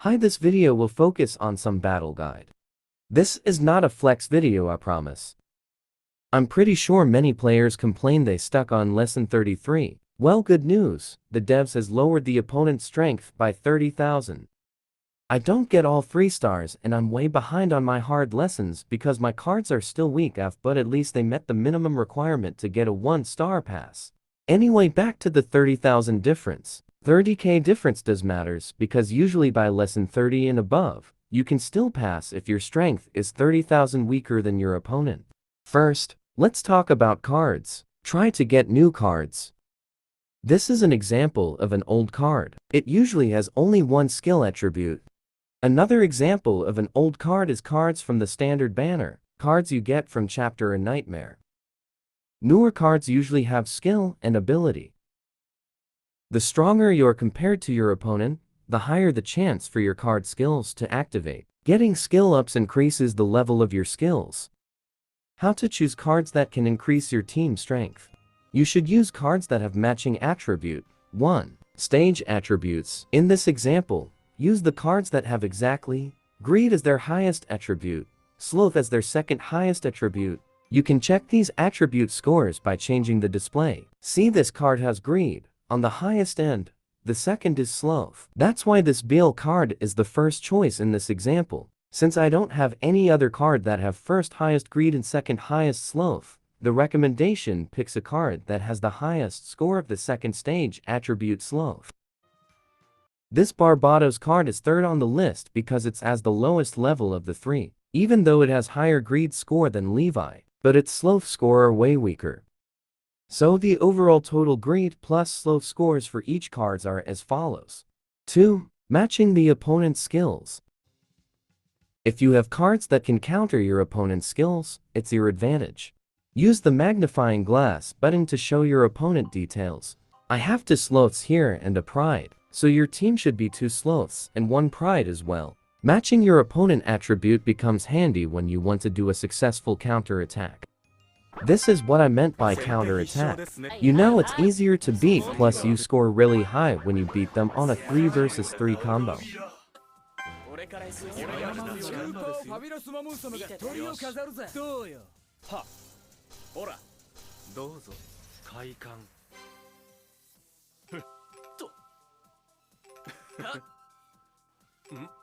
Hi, this video will focus on some battle guide. This is not a flex video, I promise. I'm pretty sure many players complain they stuck on lesson 33. Well, good news, the devs has lowered the opponent's strength by 30,000. I don't get all 3 stars and I'm way behind on my hard lessons because my cards are still weak but at least they met the minimum requirement to get a 1-star pass. Anyway, back to the 30,000 difference. 30k difference does matters because usually by lesson 30 and above, you can still pass if your strength is 30,000 weaker than your opponent. First, let's talk about cards. Try to get new cards. This is an example of an old card. It usually has only one skill attribute. Another example of an old card is cards from the standard banner, cards you get from Chapter and Nightmare. Newer cards usually have skill and ability. The stronger you're compared to your opponent, the higher the chance for your card skills to activate. Getting skill ups increases the level of your skills. How to choose cards that can increase your team strength. You should use cards that have matching attribute. 1. Stage attributes. In this example, use the cards that have exactly Greed as their highest attribute, Sloth as their second highest attribute. You can check these attribute scores by changing the display. See, this card has Greed on the highest end, the second is Sloth. That's why this BL card is the first choice in this example. Since I don't have any other card that have first highest Greed and second highest Sloth, the recommendation picks a card that has the highest score of the second stage attribute Sloth. This Barbados card is third on the list because it's as the lowest level of the 3, even though it has higher Greed score than Levi, but its Sloth score are way weaker. So the overall total Greed plus Sloth scores for each cards are as follows. 2. Matching the opponent's skills. If you have cards that can counter your opponent's skills, it's your advantage. Use the magnifying glass button to show your opponent details. I have 2 Sloths here and a Pride, so your team should be 2 Sloths and 1 Pride as well. Matching your opponent attribute becomes handy when you want to do a successful counter attack. This is what I meant by counter attack. You know, it's easier to beat, plus you score really high when you beat them on a 3 versus 3 combo.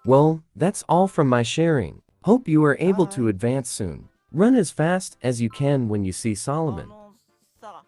Well, that's all from my sharing. Hope you are able to advance soon. Run as fast as you can when you see Solomon.